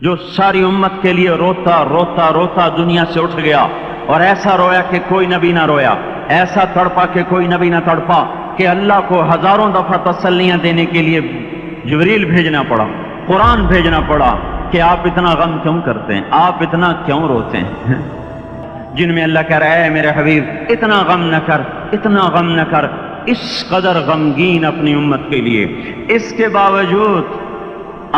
جو ساری امت کے لیے روتا روتا روتا دنیا سے اٹھ گیا اور ایسا رویا کہ کوئی نبی نہ رویا، ایسا تڑپا کہ کوئی نبی نہ تڑپا، کہ اللہ کو ہزاروں دفعہ تسلیاں دینے کے لیے جبریل بھیجنا پڑا، قرآن بھیجنا پڑا کہ آپ اتنا غم کیوں کرتے ہیں، آپ اتنا کیوں روتے ہیں، جن میں اللہ کہہ رہا ہے میرے حبیب اتنا غم نہ کر، اتنا غم نہ کر، اس قدر غمگین اپنی امت کے لیے۔ اس کے باوجود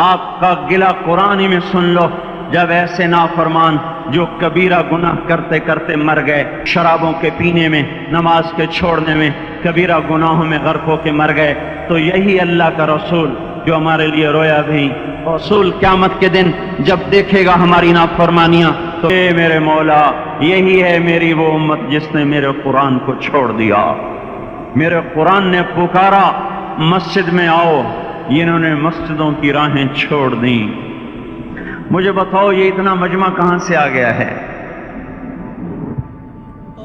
آپ کا گلہ قرآن میں سن لو، جب ایسے نافرمان جو کبیرہ گناہ کرتے کرتے مر گئے، شرابوں کے پینے میں، نماز کے چھوڑنے میں، کبیرہ گناہوں میں غرق ہو کے مر گئے، تو یہی اللہ کا رسول جو ہمارے لیے رویا بھی، رسول قیامت کے دن جب دیکھے گا ہماری نافرمانیاں تو اے میرے مولا، یہی ہے میری وہ امت جس نے میرے قرآن کو چھوڑ دیا، میرے قرآن نے پکارا مسجد میں آؤ، انہوں نے مسجدوں کی راہیں چھوڑ دیں۔ مجھے بتاؤ یہ اتنا مجمع کہاں سے آ گیا ہے؟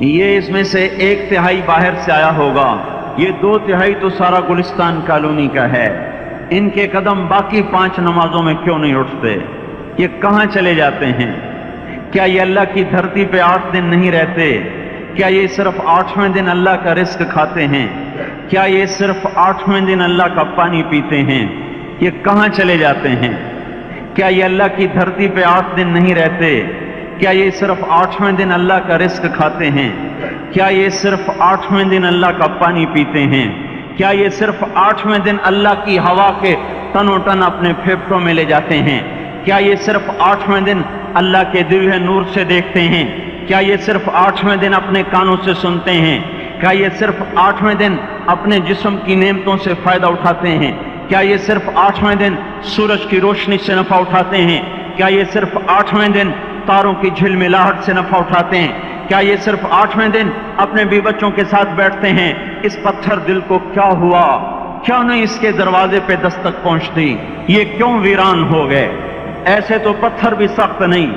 یہ اس میں سے 1/3 باہر سے آیا ہوگا، یہ 2/3 تو سارا گلستان کالونی کا ہے۔ ان کے قدم باقی 5 نمازوں میں کیوں نہیں اٹھتے؟ یہ کہاں چلے جاتے ہیں؟ کیا یہ اللہ کی دھرتی پہ 8 دن نہیں رہتے؟ کیا یہ صرف 8ویں دن اللہ کا رزق کھاتے ہیں؟ کیا یہ صرف 8ویں دن اللہ کا پانی پیتے ہیں؟ یہ کہاں چلے جاتے ہیں؟ کیا یہ اللہ کی دھرتی پہ 8 دن نہیں رہتے؟ کیا یہ صرف 8ویں دن اللہ کا رزق کھاتے ہیں؟ کیا یہ صرف 8ویں دن اللہ کا پانی پیتے ہیں؟ کیا یہ صرف 8ویں دن اللہ کی ہوا کے تنو تن اپنے پھیپھڑوں میں لے جاتے ہیں؟ کیا یہ صرف 8ویں دن اللہ کے دیوئے نور سے دیکھتے ہیں؟ کیا یہ صرف 8ویں دن اپنے کانوں سے سنتے ہیں؟ کیا یہ صرف 8ویں دن اپنے جسم کی نعمتوں سے فائدہ اٹھاتے ہیں؟ کیا یہ صرف 8ویں دن سورج کی روشنی سے نفع اٹھاتے ہیں؟ کیا یہ صرف 8ویں دن تاروں کی جھلملاہٹ سے نفع اٹھاتے ہیں؟ کیا یہ صرف 8ویں دن اپنے بیوی بچوں کے ساتھ بیٹھتے ہیں؟ اس پتھر دل کو کیا ہوا؟ کیا نہیں اس کے دروازے پہ دستک پہنچتی؟ یہ کیوں ویران ہو گئے؟ ایسے تو پتھر بھی سخت نہیں۔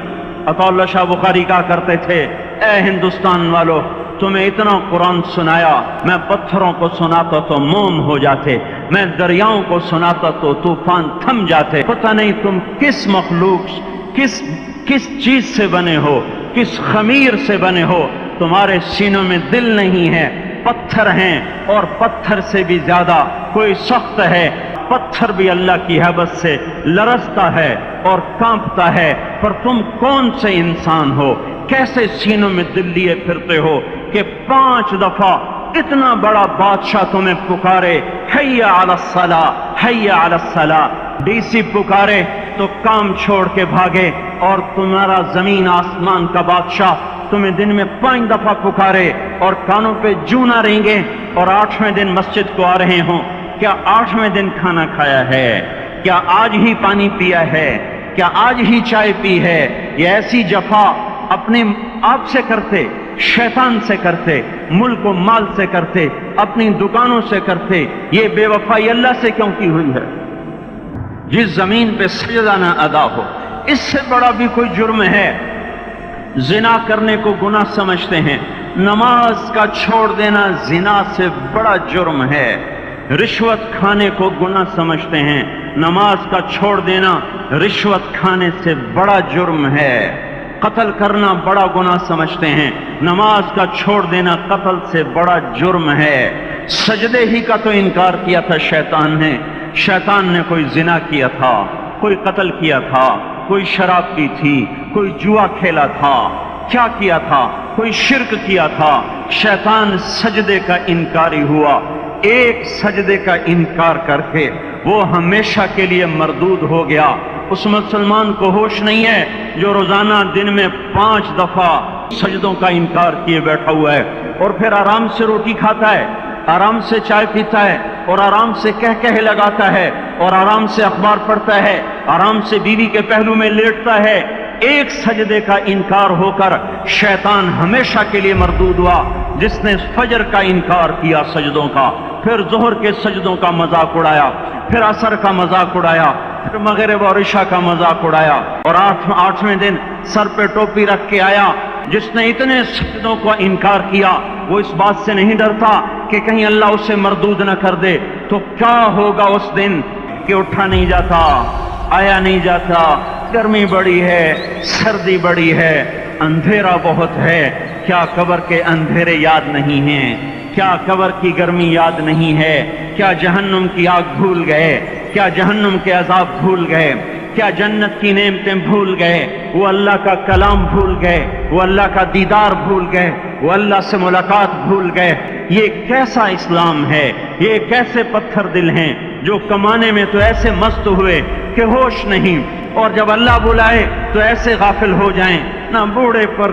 عطا اللہ شاہ بخاری کہا کرتے تھے، اے ہندوستان والو، تمہیں اتنا قرآن سنایا، میں پتھروں کو سناتا تو موم ہو جاتے، میں دریاؤں کو سناتا تو طوفان تھم جاتے۔ پتہ نہیں تم کس مخلوق، کس چیز سے بنے ہو، کس خمیر سے بنے ہو، تمہارے سینوں میں دل نہیں ہے، پتھر ہیں، اور پتھر سے بھی زیادہ کوئی سخت ہے۔ پتھر بھی اللہ کی حیبت سے لرزتا ہے اور کانپتا ہے، پر تم کون سے انسان ہو، کیسے سینوں میں دل لیے پھرتے ہو کہ 5 دفعہ اتنا بڑا بادشاہ تمہیں پکارے، حی علی الصلاۃ، حی علی الصلاۃ، ڈی سی پکارے تو کام چھوڑ کے بھاگے، اور تمہارا زمین آسمان کا بادشاہ تمہیں دن میں 5 دفعہ پکارے اور کانوں پہ جوں نہ رینگے، اور 8ویں دن مسجد کو آ رہے ہوں؟ کیا 8ویں دن کھانا کھایا ہے؟ کیا آج ہی پانی پیا ہے؟ کیا آج ہی چائے پی ہے؟ یہ ایسی جفا اپنے آپ سے کرتے، شیطان سے کرتے، ملک و مال سے کرتے، اپنی دکانوں سے کرتے، یہ بے وفائی اللہ سے کیوں کی ہوئی ہے؟ جس زمین پہ سجدہ نہ ادا ہو، اس سے بڑا بھی کوئی جرم ہے؟ زنا کرنے کو گناہ سمجھتے ہیں، نماز کا چھوڑ دینا زنا سے بڑا جرم ہے۔ رشوت کھانے کو گناہ سمجھتے ہیں، نماز کا چھوڑ دینا رشوت کھانے سے بڑا جرم ہے۔ قتل کرنا بڑا گناہ سمجھتے ہیں، نماز کا چھوڑ دینا قتل سے بڑا جرم ہے۔ سجدے ہی کا تو انکار کیا تھا شیطان نے، شیطان نے کوئی زنا کیا تھا، کوئی قتل کیا تھا، کوئی شراب پی تھی، کوئی جوا کھیلا تھا، کیا کیا تھا؟ کوئی شرک کیا تھا۔ شیطان سجدے کا انکاری ہوا، ایک سجدے کا انکار کر کے وہ ہمیشہ کے لیے مردود ہو گیا۔ اس مسلمان کو ہوش نہیں ہے جو روزانہ دن میں 5 دفعہ سجدوں کا انکار کیے بیٹھا ہوا ہے، اور پھر آرام سے روٹی کھاتا ہے، آرام سے چائے پیتا ہے، اور آرام سے کہہ لگاتا ہے، اور آرام سے اخبار پڑھتا ہے، آرام سے بیوی کے پہلو میں لیٹتا ہے۔ ایک سجدے کا انکار ہو کر شیطان ہمیشہ کے لیے مردود ہوا۔ جس نے فجر کا انکار کیا سجدوں کا، پھر ظہر کے سجدوں کا مذاق اڑایا، پھر عصر کا مذاق اڑایا، پھر مغرب اور عشاء کا مذاق اڑایا، اور 8ویں دن سر پہ ٹوپی رکھ کے آیا۔ جس نے اتنے سجدوں کا انکار کیا، وہ اس بات سے نہیں ڈرتا کہ کہیں اللہ اسے مردود نہ کر دے، تو کیا ہوگا اس دن کہ اٹھا نہیں جاتا، آیا نہیں جاتا، گرمی بڑی ہے، سردی بڑی ہے، اندھیرا بہت ہے، کیا قبر کے اندھیرے یاد نہیں ہیں؟ کیا قبر کی گرمی یاد نہیں ہے؟ کیا جہنم کی آگ بھول گئے؟ کیا جہنم کے عذاب بھول گئے؟ کیا جنت کی نعمتیں بھول گئے؟ وہ اللہ کا کلام بھول گئے؟ وہ اللہ کا دیدار بھول گئے؟ وہ اللہ سے ملاقات بھول گئے؟ یہ کیسا اسلام ہے؟ یہ کیسے پتھر دل ہیں جو کمانے میں تو ایسے مست ہوئے کہ ہوش نہیں، اور جب اللہ بلائے تو ایسے غافل ہو جائیں، نہ بوڑھے پر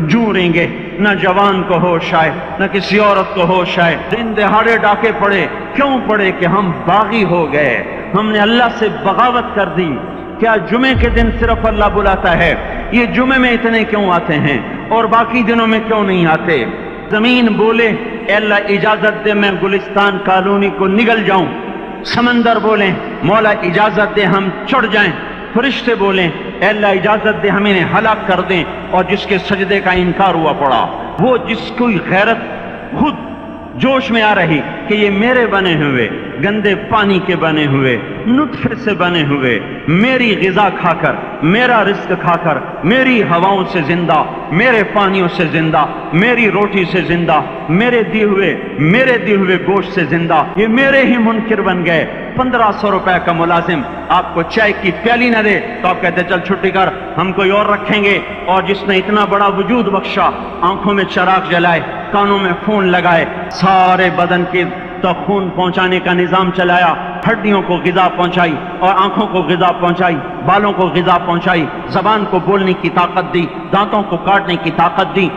جوریں گے، نہ جوان کو ہوش آئے، نہ کسی عورت کو ہوش آئے۔ دن دہاڑے ڈاکے پڑے، کیوں پڑے؟ کہ ہم باغی ہو گئے، ہم نے اللہ سے بغاوت کر دی۔ کیا جمعے کے دن صرف اللہ بلاتا ہے؟ یہ جمعے میں اتنے کیوں آتے ہیں اور باقی دنوں میں کیوں نہیں آتے؟ زمین بولے اے اللہ اجازت دے میں گلستان کالونی کو نگل جاؤں، سمندر بولیں مولا اجازت دے ہم چڑھ جائیں، فرشتے بولیں اے اللہ اجازت دے ہم انہیں ہلاک کر دیں، اور جس کے سجدے کا انکار ہوا پڑا، وہ جس کوئی غیرت خود جوش میں آ رہی کہ یہ میرے بنے ہوئے گندے پانی کے بنے ہوئے نطفے سے بنے ہوئے میری غذا کھا کر، میرا رزق کھا کر، میری ہواؤں سے زندہ، میرے پانیوں سے زندہ، میری روٹی سے زندہ، میرے دی ہوئے گوشت سے زندہ، یہ میرے ہی منکر بن گئے۔ 1500 روپے کا ملازم آپ کو چائے کی پیالی نہ دے تو آپ کہتے چل چھٹی کر، ہم کوئی اور رکھیں گے۔ اور جس نے اتنا بڑا وجود بخشا، آنکھوں میں چراغ جلائے، کانوں میں فون لگائے، سارے بدن کے تو خون پہنچانے کا نظام چلایا، ہڈیوں کو غذا پہنچائی اور آنکھوں کو غذا پہنچائی، بالوں کو غذا پہنچائی، زبان کو بولنے کی طاقت دی، دانتوں کو کاٹنے کی طاقت دی،